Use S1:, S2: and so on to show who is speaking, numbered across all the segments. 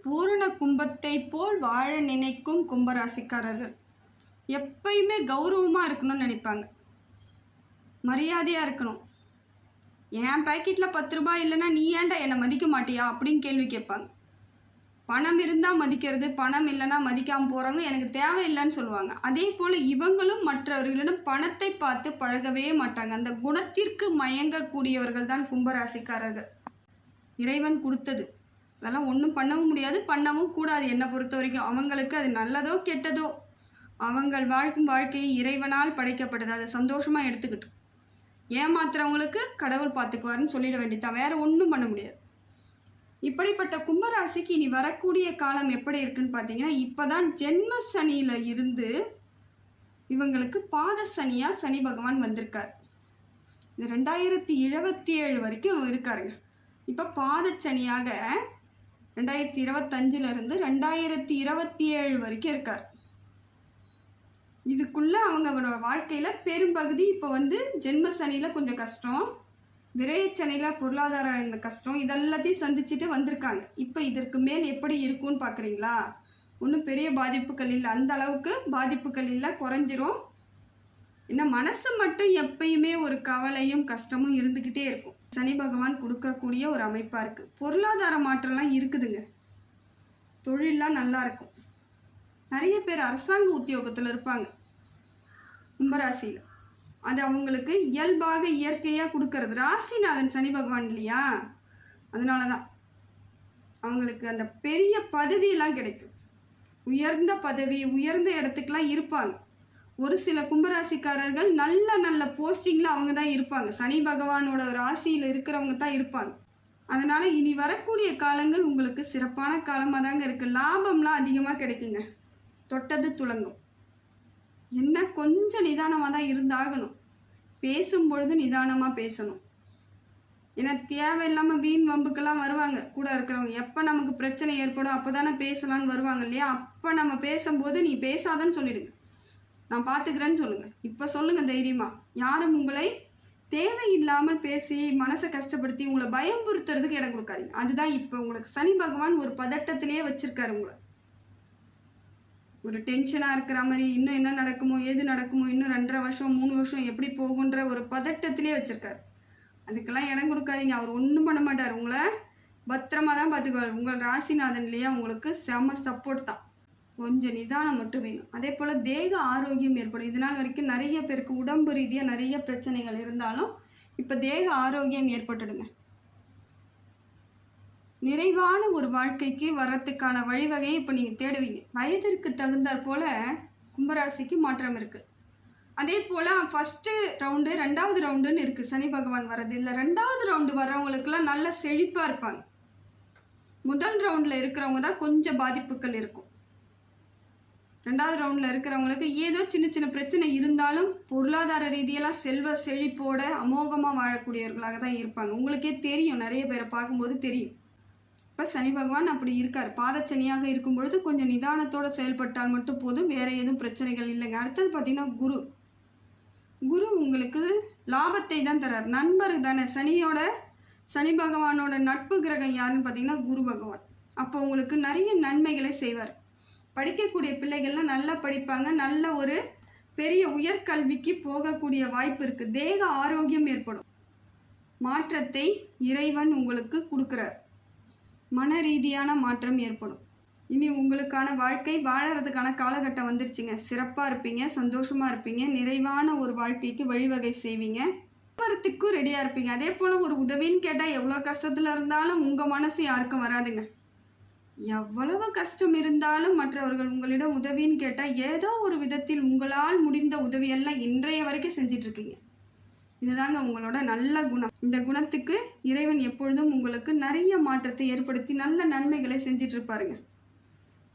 S1: பூரண கும்பத்தை போல் வாழ நினைக்கும் கும்பராசிக்காரர்கள் எப்பயுமே கௌரவமாக இருக்கணும்னு நினைப்பாங்க. மரியாதையாக இருக்கணும். என் பேக்கெட்டில் 10 ரூபாய் இல்லைன்னா நீ ஏன்டா என்னை மதிக்க மாட்டியா அப்படின்னு கேள்வி கேட்பாங்க. பணம் இருந்தால் மதிக்கிறது, பணம் இல்லைன்னா மதிக்காமல் போகிறவங்க எனக்கு தேவையில்லைன்னு சொல்லுவாங்க. அதே போல் இவங்களும் மற்றவர்களிடம் பணத்தை பார்த்து பழகவே மாட்டாங்க. அந்த குணத்திற்கு மயங்கக்கூடியவர்கள் தான் கும்பராசிக்காரர்கள். இறைவன் கொடுத்தது அதெல்லாம் ஒன்றும் பண்ணவும் முடியாது, பண்ணவும் கூடாது. என்னை பொறுத்த வரைக்கும் அவங்களுக்கு அது நல்லதோ கெட்டதோ அவங்கள் வாழ்க்கும் வாழ்க்கையை இறைவனால் படைக்கப்பட்டது. அதை சந்தோஷமாக எடுத்துக்கிட்டு ஏமாத்துறவங்களுக்கு கடவுள் பார்த்துக்குவாருன்னு சொல்லிட வேண்டியதான், வேறு ஒன்றும் பண்ண முடியாது. இப்படிப்பட்ட கும்பராசிக்கு இனி வரக்கூடிய காலம் எப்படி இருக்குன்னு பார்த்தீங்கன்னா, இப்போ தான் ஜென்ம சனியில் இருந்து இவங்களுக்கு பாத சனியாக சனி பகவான் வந்திருக்கார். இது 2027 வரைக்கும் இருக்காருங்க. இப்போ பாதச்சனியாக 2025 2027 வரைக்கும் இருக்கார். இதுக்குள்ளே அவங்களோட வாழ்க்கையில் பெரும்பகுதி இப்போ ஜென்ம சனியில் கொஞ்சம் கஷ்டம், விரயச்சனியில் பொருளாதார கஷ்டம், இதெல்லாத்தையும் சந்திச்சுட்டு வந்திருக்காங்க. இப்போ இதற்கு மேல் எப்படி இருக்கும்னு பார்க்குறீங்களா? ஒன்றும் பெரிய பாதிப்புகள் இல்லை, அந்த அளவுக்கு பாதிப்புகள் இல்லை, குறைஞ்சிரும். ஏன்னா மனசு மட்டும் எப்பயுமே ஒரு கவலையும் கஷ்டமும் இருந்துக்கிட்டே இருக்கும். சனி பகவான் கொடுக்கக்கூடிய ஒரு அமைப்பாக இருக்குது. பொருளாதார மாற்றம்லாம் இருக்குதுங்க. தொழிலெலாம் நல்லா இருக்கும். நிறைய பேர் அரசாங்க உத்தியோகத்தில் இருப்பாங்க கும்பராசியில். அது அவங்களுக்கு இயல்பாக இயற்கையாக கொடுக்கறது. ராசிநாதன் சனி பகவான் இல்லையா, அதனால தான் அவங்களுக்கு அந்த பெரிய பதவியெல்லாம் கிடைக்கும். உயர்ந்த பதவி, உயர்ந்த இடத்துக்கெலாம் இருப்பாங்க. ஒரு சில கும்பராசிக்காரர்கள் நல்ல நல்ல போஸ்டிங்கில் அவங்க தான் இருப்பாங்க. சனி பகவானோட ராசியில் இருக்கிறவங்க தான் இருப்பாங்க. அதனால் இனி வரக்கூடிய காலங்கள் உங்களுக்கு சிறப்பான காலமாக தாங்க இருக்குது. லாபம்லாம் அதிகமாக கிடைக்குங்க. தொட்டது துலங்கும். என்ன கொஞ்சம் நிதானமாக தான் இருந்தாகணும். பேசும்பொழுது நிதானமாக பேசணும். ஏன்னா தேவையில்லாமல் வீண் வம்புக்கெல்லாம் வருவாங்க கூட இருக்கிறவங்க. எப்போ நமக்கு பிரச்சனை ஏற்படும் அப்போ தானே பேசலான்னு வருவாங்க இல்லையா? அப்போ நம்ம பேசும்போது நீ பேசாதன்னு சொல்லிடுங்க, நான் பார்த்துக்கிறேன்னு சொல்லுங்கள். இப்போ சொல்லுங்கள் தைரியமாக. யாரும் உங்களை தேவையில்லாமல் பேசி மனசை கஷ்டப்படுத்தி உங்களை பயம்புறுத்துறதுக்கு இடம் கொடுக்காதீங்க. அதுதான் இப்போ உங்களுக்கு சனி பகவான் ஒரு பதட்டத்திலேயே வச்சுருக்காரு. உங்களை ஒரு டென்ஷனாக இருக்கிற மாதிரி, இன்னும் என்ன நடக்குமோ ஏது நடக்குமோ, இன்னும் 2.5 வருஷம் 3 வருஷம் எப்படி போகுன்ற ஒரு பதட்டத்திலே வச்சுருக்காரு. அதுக்கெல்லாம் இடம் கொடுக்காதீங்க. அவர் ஒன்றும் பண்ண மாட்டார். உங்களை பத்திரமா தான் பார்த்துக்குவார். உங்கள் ராசிநாதன் இல்லையா, உங்களுக்கு செம சப்போர்ட் தான். கொஞ்சம் நிதானம் மட்டும் வேணும். அதே போல் தேக ஆரோக்கியம் ஏற்படும். இதனால் வரைக்கும் நிறைய பேருக்கு உடம்பு ரீதியாக நிறைய பிரச்சனைகள் இருந்தாலும் இப்போ தேக ஆரோக்கியம் ஏற்பட்டுடுங்க. நிறைவான ஒரு வாழ்க்கைக்கு வரத்துக்கான வழிவகையை இப்போ நீங்கள் தேடுவீங்க. வயதிற்கு தகுந்தாற் போல் கும்பராசிக்கு மாற்றம் இருக்குது. அதே போல் ஃபஸ்ட்டு ரவுண்டு 2வது ரவுண்டுன்னு இருக்குது சனி பகவான் வர்றது. இல்லை 2வது ரவுண்டு வர்றவங்களுக்கெல்லாம் நல்ல செழிப்பாக இருப்பாங்க. முதல் ரவுண்டில் இருக்கிறவங்க தான் கொஞ்சம் பாதிப்புகள் இருக்கும். 2வது ரவுண்டில் இருக்கிறவங்களுக்கு ஏதோ சின்ன சின்ன பிரச்சனை இருந்தாலும் பொருளாதார ரீதியெல்லாம் செல்வ செழிப்போட அமோகமாக வாழக்கூடியவர்களாக தான் இருப்பாங்க. உங்களுக்கே தெரியும், நிறைய பேரை பார்க்கும்போது தெரியும். இப்போ சனி பகவான் அப்படி இருக்கார். பாதச்சனியாக இருக்கும் பொழுது கொஞ்சம் நிதானத்தோடு செயல்பட்டால் மட்டும் போதும், வேறு எதுவும் பிரச்சனைகள் இல்லைங்க. அடுத்தது பார்த்திங்கன்னா குரு உங்களுக்கு லாபத்தை தான் தரார். நண்பர் தானே. சனி பகவானோட நட்பு கிரகம் யாருன்னு பார்த்தீங்கன்னா குரு பகவான். அப்போ உங்களுக்கு நிறைய நன்மைகளை செய்வார். படிக்கக்கூடிய பிள்ளைகள்லாம் நல்லா படிப்பாங்க. நல்ல ஒரு பெரிய உயர்கல்விக்கு போகக்கூடிய வாய்ப்பு இருக்குது. தேக ஆரோக்கியம் ஏற்படும். மாற்றத்தை இறைவன் உங்களுக்கு கொடுக்குறார். மன ரீதியான மாற்றம் ஏற்படும். இனி உங்களுக்கான வாழ்க்கை வாழறதுக்கான காலகட்டம் வந்துருச்சுங்க. சிறப்பாக இருப்பீங்க, சந்தோஷமாக இருப்பீங்க, நிறைவான ஒரு வாழ்க்கைக்கு வழிவகை செய்வீங்க, வரத்துக்கும் ரெடியாக இருப்பீங்க. அதே போல் ஒரு உதவின்னு கேட்டால் எவ்வளோ கஷ்டத்தில் இருந்தாலும் உங்கள் மனசு யாருக்கும் வராதுங்க. எவ்வளவு கஷ்டம் இருந்தாலும் மற்றவர்கள் உங்களிடம் உதவின்னு கேட்டால் ஏதோ ஒரு விதத்தில் உங்களால் முடிந்த உதவியெல்லாம் இன்றைய வரைக்கும் செஞ்சிட்ருக்கீங்க. இதுதாங்க உங்களோட நல்ல குணம். இந்த குணத்துக்கு இறைவன் எப்பொழுதும் உங்களுக்கு நிறைய மாற்றத்தை ஏற்படுத்தி நல்ல நன்மைகளை செஞ்சிட்ருப்பாருங்க.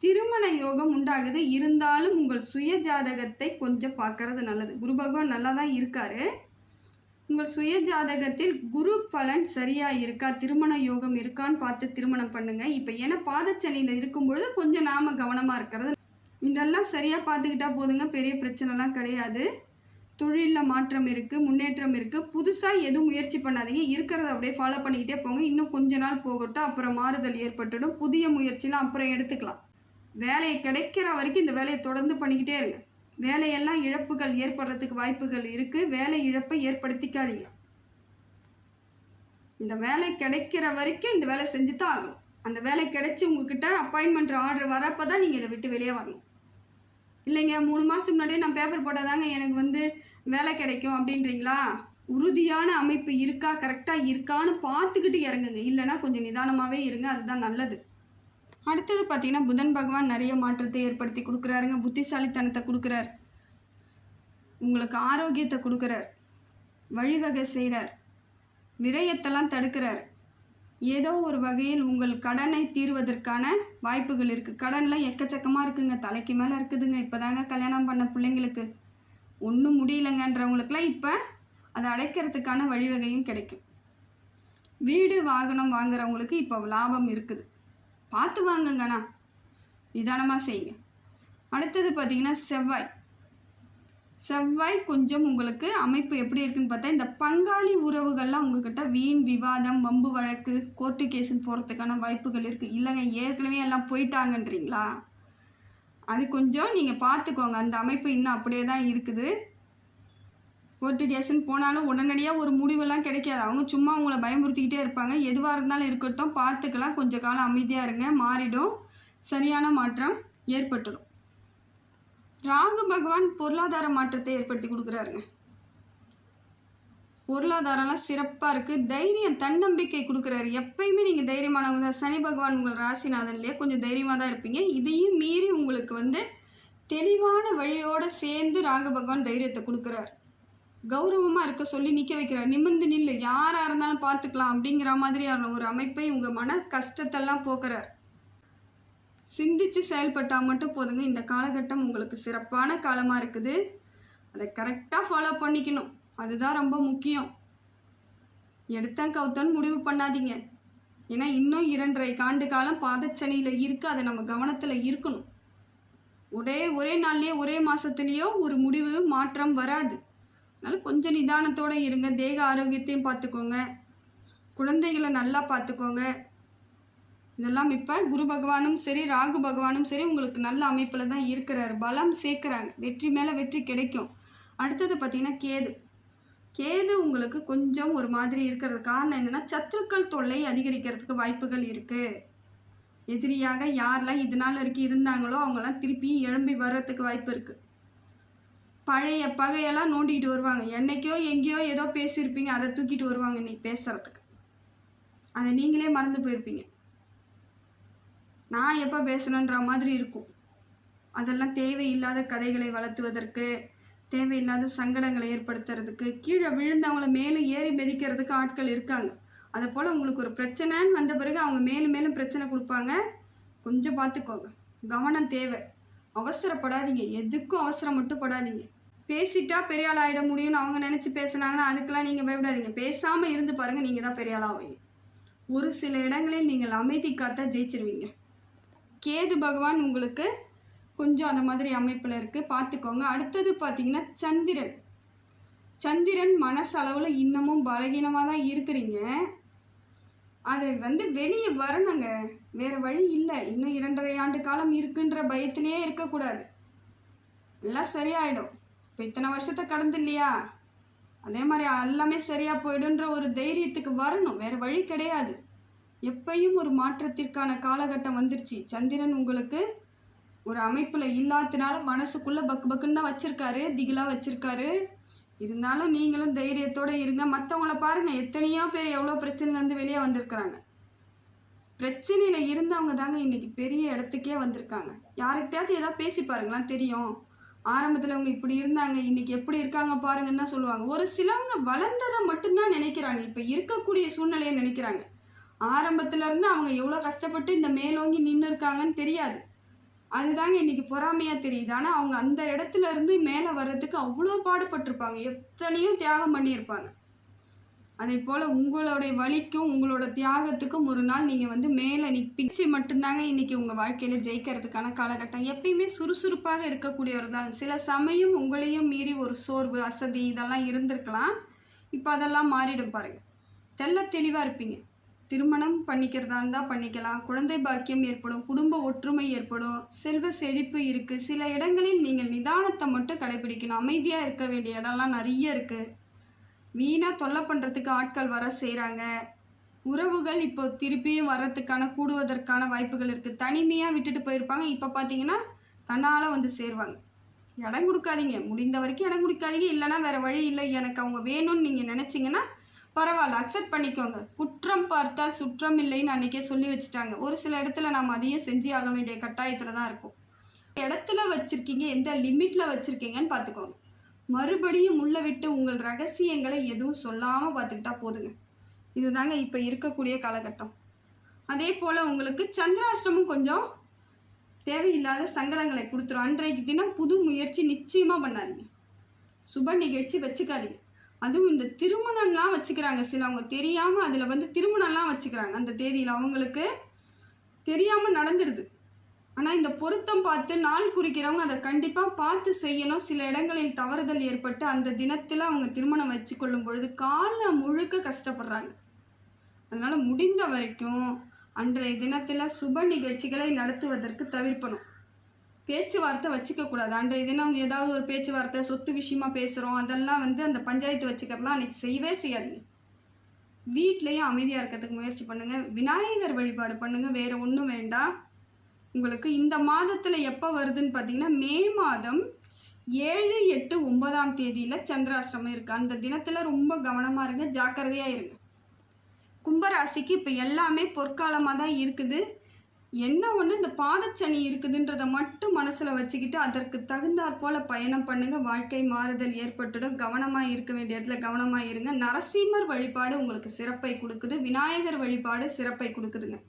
S1: திருமண யோகம் உண்டாகுது. இருந்தாலும் உங்கள் சுய ஜாதகத்தை கொஞ்சம் பார்க்கறது நல்லது. குரு பகவான் நல்லா தான் இருக்காரு. உங்கள் சுய ஜாதகத்தில் குரு பலன் சரியாக இருக்கா, திருமண யோகம் இருக்கான்னு பார்த்து திருமணம் பண்ணுங்கள். இப்போ ஏன்னா பாதச்சனியில் இருக்கும் பொழுது கொஞ்சம் நாம் கவனமாக இருக்கிறது. இதெல்லாம் சரியாக பார்த்துக்கிட்டா போதுங்க, பெரிய பிரச்சனைலாம் கிடையாது. தொழிலில் மாற்றம் இருக்குது, முன்னேற்றம் இருக்குது. புதுசாக எதுவும் முயற்சி பண்ணாதீங்க. இருக்கிறத அப்படியே ஃபாலோ பண்ணிக்கிட்டே போங்க. இன்னும் கொஞ்ச நாள் போகட்டும், அப்புறம் மாறுதல் ஏற்பட்டுடும். புதிய முயற்சிலாம் அப்புறம் எடுத்துக்கலாம். வேலையை கிடைக்கிற வரைக்கும் இந்த வேலையை தொடர்ந்து பண்ணிக்கிட்டே இருங்க. வேலையெல்லாம் இழப்புகள் ஏற்படுறதுக்கு வாய்ப்புகள் இருக்குது. வேலை இழப்பை ஏற்படுத்திக்காதீங்க. இந்த வேலை கிடைக்கிற வரைக்கும் இந்த வேலை செஞ்சு தான் ஆகணும். அந்த வேலை கிடைச்சி உங்ககிட்ட அப்பாயின்மெண்ட் ஆர்டர் வரப்போ தான் நீங்கள் இதை விட்டு வெளியே வரணும். இல்லைங்க 3 மாதத்துக்கு முன்னாடியே நான் பேப்பர் போட்டால் தாங்க எனக்கு வேலை கிடைக்கும் அப்படின்றீங்களா? உறுதியான அமைப்பு இருக்கா, கரெக்டாக இருக்கான்னு பார்த்துக்கிட்டு இறங்குங்க. இல்லைன்னா கொஞ்சம் நிதானமாகவே இருங்க, அதுதான் நல்லது. அடுத்தது பார்த்தீங்கன்னா புதன் பகவான் நிறைய மாற்றத்தை ஏற்படுத்தி கொடுக்குறாருங்க. புத்திசாலித்தனத்தை கொடுக்குறார், உங்களுக்கு ஆரோக்கியத்தை கொடுக்குறார், வழிவகை செய்கிறார், விரயத்தெல்லாம் தடுக்கிறார். ஏதோ ஒரு வகையில் உங்கள் கடனை தீர்வதற்கான வாய்ப்புகள் இருக்குது. கடனில் எக்கச்சக்கமாக இருக்குங்க, தலைக்கு மேலே இருக்குதுங்க. இப்போ தாங்க கல்யாணம் பண்ண பிள்ளைங்களுக்கு ஒன்றும் முடியலைங்கன்றவங்களுக்குலாம் இப்போ அதை அடைக்கிறதுக்கான வழிவகையும் கிடைக்கும். வீடு வாகனம் வாங்குறவங்களுக்கு இப்போ லாபம் இருக்குது. பார்த்து வாங்குங்கண்ணா, நிதானமாக செய்யுங்க. அடுத்தது பார்த்திங்கன்னா செவ்வாய் கொஞ்சம் உங்களுக்கு அமைப்பு எப்படி இருக்குன்னு பார்த்தா, இந்த பங்காளி உறவுகள்லாம் உங்ககிட்ட வீண் விவாதம், வம்பு வழக்கு, கோர்ட்டு கேஸுன்னு போகிறதுக்கான வாய்ப்புகள் இருக்குது. இல்லைங்க ஏற்கனவே எல்லாம் போயிட்டாங்கன்றீங்களா? அது கொஞ்சம் நீங்கள் பார்த்துக்கோங்க. அந்த அமைப்பு இன்னும் அப்படியே தான் இருக்குது. கோர்ட்டு கேஸுன்னு போனாலும் உடனடியாக ஒரு முடிவெல்லாம் கிடைக்காது. அவங்க சும்மா உங்களை பயமுறுத்திக்கிட்டே இருப்பாங்க. எதுவாக இருந்தாலும் இருக்கட்டும், பார்த்துக்கலாம். கொஞ்சம் காலம் அமைதியாக இருங்க, மாறிடும், சரியான மாற்றம் ஏற்பட்டுடும். ராகு பகவான் பொருளாதார மாற்றத்தை ஏற்படுத்தி கொடுக்குறாருங்க. பொருளாதாரம்லாம் சிறப்பாக இருக்குது. தைரியம், தன்னம்பிக்கை கொடுக்குறாரு. எப்பயுமே நீங்கள் தைரியமானவங்க தான். சனி பகவான் உங்கள் ராசிநாதன்லேயே கொஞ்சம் தைரியமாக தான் இருப்பீங்க. இதையும் மீறி உங்களுக்கு தெளிவான வழியோடு சேர்ந்து ராகு பகவான் தைரியத்தை கொடுக்குறாரு. கௌரவமாக இருக்க சொல்லி நிற்க வைக்கிறார். நிமிர்ந்து நில்லு, யாராக இருந்தாலும் பார்த்துக்கலாம் அப்படிங்கிற மாதிரியான ஒரு அமைப்பை உங்கள் மன கஷ்டத்தெல்லாம் போக்குறார். சிந்திச்சு செயல்பட்டால் மட்டும் போதுங்க. இந்த காலகட்டம் உங்களுக்கு சிறப்பான காலமாக இருக்குது. அதை கரெக்டாக ஃபாலோ பண்ணிக்கணும், அதுதான் ரொம்ப முக்கியம். எடுத்தேன் கவுத்தன்னு முடிவு பண்ணாதீங்க. ஏன்னா இன்னும் 2.5 ஆண்டு காலம் பாதச்சனியில் இருக்குது. அதை நம்ம கவனத்தில் இருக்கணும். ஒரே நாள்லேயோ ஒரே மாதத்துலேயோ ஒரு முடிவு மாற்றம் வராது. அதனால் கொஞ்சம் நிதானத்தோடு இருங்க. தேக ஆரோக்கியத்தையும் பார்த்துக்கோங்க, குழந்தைகளை நல்லா பார்த்துக்கோங்க. இதெல்லாம் இப்போ குரு பகவானும் சரி, ராகு பகவானும் சரி உங்களுக்கு நல்ல அமைப்பில் தான் இருக்கிறார். பலம் சேர்க்குறாங்க, வெற்றி மேலே வெற்றி கிடைக்கும். அடுத்தது பார்த்திங்கன்னா கேது உங்களுக்கு கொஞ்சம் ஒரு மாதிரி இருக்கிறது காரணம் என்னென்னா, சத்துருக்கள் தொல்லை அதிகரிக்கிறதுக்கு வாய்ப்புகள் இருக்குது. எதிரியாக யாரெல்லாம் இதனால் வரைக்கும் இருந்தாங்களோ அவங்களாம் திருப்பி எழும்பி வர்றதுக்கு வாய்ப்பு இருக்குது. பழைய பகையெல்லாம் நோண்டிக்கிட்டு வருவாங்க. என்னைக்கோ எங்கேயோ ஏதோ பேசியிருப்பீங்க, அதை தூக்கிட்டு வருவாங்க இன்னைக்கு பேசுகிறதுக்கு. அதை நீங்களே மறந்து போயிருப்பீங்க. நான் எப்போ பேசணுன்ற மாதிரி இருக்கும். அதெல்லாம் தேவையில்லாத கதைகளை வளர்த்துவதற்கு, தேவையில்லாத சங்கடங்களை ஏற்படுத்துறதுக்கு, கீழே விழுந்தவங்கள மேலும் ஏறி மிதிக்கிறதுக்கு ஆட்கள் இருக்காங்க. அதை போல் உங்களுக்கு ஒரு பிரச்சனைன்னு வந்த பிறகு அவங்க மேலும் பிரச்சனை கொடுப்பாங்க. கொஞ்சம் பார்த்துக்கோங்க, கவனம் தேவை. அவசரப்படாதீங்க, எதுக்கும் அவசரம் மட்டும் படாதீங்க. பேசிட்டா பெரிய ஆள் ஆகிட முடியும்னு அவங்க நினச்சி பேசுனாங்கன்னா அதுக்கெல்லாம் நீங்கள் பயப்படாதீங்க. பேசாமல் இருந்து பாருங்கள், நீங்கள் தான் பெரிய ஆளாவீங்க. ஒரு சில இடங்களில் நீங்கள் அமைதி காத்தா ஜெயிச்சிருவீங்க. கேது பகவான் உங்களுக்கு கொஞ்சம் அந்த மாதிரி அமைப்பில் இருக்குது, பார்த்துக்கோங்க. அடுத்தது பார்த்திங்கன்னா சந்திரன் மனசளவில் இன்னமும் பலகீனமாக தான் இருக்கிறீங்க. அதை வெளியே வரணுங்க, வேறு வழி இல்லை. இன்னும் 2.5 ஆண்டு காலம் இருக்குன்ற பயத்திலே இருக்கக்கூடாது. எல்லாம் சரியாயிடும். இப்போ இத்தனை வருஷத்தை கடந்து இல்லையா, அதே மாதிரி எல்லாமே சரியாக போயிடுன்ற ஒரு தைரியத்துக்கு வரணும், வேறு வழி கிடையாது. எப்பையும் ஒரு மாற்றத்திற்கான காலகட்டம் வந்துருச்சு. சந்திரன் உங்களுக்கு ஒரு அமைப்பில் இல்லாதனால மனசுக்குள்ளே பக்குன்னு தான் வச்சுருக்காரு, திகிலாக வச்சுருக்காரு. இருந்தாலும் நீங்களும் தைரியத்தோடு இருங்க. மற்றவங்கள பாருங்கள், எத்தனையோ பேர் எவ்வளோ பிரச்சனைலேருந்து வெளியே வந்திருக்கிறாங்க. பிரச்சனையில் இருந்தவங்க தாங்க இன்றைக்கி பெரிய இடத்துக்கே வந்திருக்காங்க. யார்கிட்டயாவது ஏதாவது பேசி பாருங்களேன், தெரியும். ஆரம்பத்தில் அவங்க இப்படி இருந்தாங்க, இன்றைக்கி எப்படி இருக்காங்க பாருங்கன்னு தான் சொல்லுவாங்க. ஒரு சிலவங்க வளர்ந்ததை மட்டும்தான் நினைக்கிறாங்க, இப்போ இருக்கக்கூடிய சூழ்நிலையை நினைக்கிறாங்க. ஆரம்பத்துலேருந்து அவங்க எவ்வளோ கஷ்டப்பட்டு இந்த மேலோங்கி நின்று இருக்காங்கன்னு தெரியாது. அதுதாங்க இன்றைக்கி பொறாமையாக தெரியுது. ஆனால் அவங்க அந்த இடத்துல இருந்து மேலே வர்றதுக்கு அவ்வளோ பாடுபட்டிருப்பாங்க, எத்தனையும் தியாகம் பண்ணியிருப்பாங்க. அதே போல் உங்களுடைய வலிக்கும் உங்களோட தியாகத்துக்கும் ஒரு நாள் நீங்கள் வந்து மேலே நிற்பிச்சு மட்டும்தாங்க இன்றைக்கி உங்கள் வாழ்க்கையில் ஜெயிக்கிறதுக்கான காலகட்டம். எப்பயுமே சுறுசுறுப்பாக இருக்கக்கூடியவர் தான். சில சமயம் உங்களையும் மீறி ஒரு சோர்வு, அசதி இதெல்லாம் இருந்திருக்கலாம். இப்போ அதெல்லாம் மாறிடும் பாருங்கள். தெளிவாக இருப்பீங்க. திருமணம் பண்ணிக்கிறதா இருந்தால் பண்ணிக்கலாம், குழந்தை பாக்கியம் ஏற்படும், குடும்ப ஒற்றுமை ஏற்படும், செல்வ செழிப்பு இருக்குது. சில இடங்களில் நீங்கள் நிதானத்தை மட்டும் கடைபிடிக்கணும். அமைதியாக இருக்க வேண்டிய இடம்லாம் நிறைய இருக்குது. வீணாக தொல்லை பண்ணுறதுக்கு ஆட்கள் வர செய்கிறாங்க. உறவுகள் இப்போ திருப்பியும் வர்றதுக்கான கூடுவதற்கான வாய்ப்புகள் இருக்குது. தனிமையாக விட்டுட்டு போயிருப்பாங்க, இப்போ பார்த்தீங்கன்னா தன்னால் வந்து சேருவாங்க. இடம் கொடுக்காதீங்க, முடிந்த வரைக்கும் இடம் கொடுக்காதீங்க. இல்லைனா வேறு வழி இல்லை, எனக்கு அவங்க வேணும்னு நீங்கள் நினச்சிங்கன்னா பரவாயில்ல, அக்செப்ட் பண்ணிக்கோங்க. குற்றம் பார்த்தால் சுற்றம் இல்லைன்னு அன்றைக்கே சொல்லி வச்சுட்டாங்க. ஒரு சில இடத்துல நாம் அதையும் செஞ்சு ஆக வேண்டிய கட்டாயத்தில் தான் இருக்கும். இடத்துல வச்சுருக்கீங்க, எந்த லிமிட்டில் வச்சுருக்கீங்கன்னு பார்த்துக்கோங்க. மறுபடியும் உள்ள விட்டு உங்கள் ரகசியங்களை எதுவும் சொல்லாமல் பார்த்துக்கிட்டா போதுங்க. இதுதாங்க இப்போ இருக்கக்கூடிய காலகட்டம். அதே போல் உங்களுக்கு சந்திராஷ்டமும் கொஞ்சம் தேவையில்லாத சங்கடங்களை கொடுத்துரும். அன்றைக்கு தினம் புது முயற்சி நிச்சயமாக பண்ணாதீங்க. சுப நிகழ்ச்சி வச்சுக்காதீங்க. அதுவும் இந்த திருமணம்லாம் வச்சுக்கிறாங்க சிலவங்க, தெரியாமல் அதில் வந்து திருமணம்லாம் வச்சுக்கிறாங்க. அந்த தேதியில் அவங்களுக்கு தெரியாமல் நடந்துடுது. ஆனால் இந்த பொருத்தம் பார்த்து நாள் குறிக்கிறவங்க அதை கண்டிப்பாக பார்த்து செய்யணும். சில இடங்களில் தவறுதல் ஏற்பட்டு அந்த தினத்தில் அவங்க திருமணம் வச்சு கொள்ளும் பொழுது காலம் முழுக்க கஷ்டப்படுறாங்க. அதனால் முடிந்த வரைக்கும் அன்றைய தினத்தில் சுப நிகழ்ச்சிகளை நடத்துவதற்கு தவிர்க்கணும். பேச்சுவார்த்தை வச்சுக்கக்கூடாது. அன்றைய தினம் ஏதாவது ஒரு பேச்சுவார்த்தை, சொத்து விஷயமா பேசுகிறோம், அதெல்லாம் வந்து அந்த பஞ்சாயத்து வச்சுக்கிறதுலாம் அன்றைக்கி செய்யவே செய்யாதீங்க. வீட்லேயும் அமைதியாக இருக்கிறதுக்கு முயற்சி பண்ணுங்கள். விநாயகர் வழிபாடு பண்ணுங்கள், வேறு ஒன்றும் வேண்டாம். உங்களுக்கு இந்த மாதத்தில் எப்போ வருதுன்னு பார்த்தீங்கன்னா, மே மாதம் 7, 8, 9ஆம் தேதியில் சந்திராஷ்டமம் இருக்குது. அந்த தினத்தில் ரொம்ப கவனமாக இருங்க, ஜாக்கிரதையாக இருங்க. கும்பராசிக்கு இப்போ எல்லாமே பொற்காலமாக தான் இருக்குது. என்ன ஒன்று, இந்த பாதச்சனி இருக்குதுன்றதை மட்டும் மனசில் வச்சுக்கிட்டு அதற்கு தகுந்தாற் போல் பயணம் பண்ணுங்கள். வாழ்க்கை மாறுதல் ஏற்பட்டுடும். கவனமாக இருக்க வேண்டிய இடத்துல கவனமாக இருங்க. நரசிம்மர் வழிபாடு உங்களுக்கு சிறப்பை கொடுக்குது. விநாயகர் வழிபாடு சிறப்பை கொடுக்குதுங்க.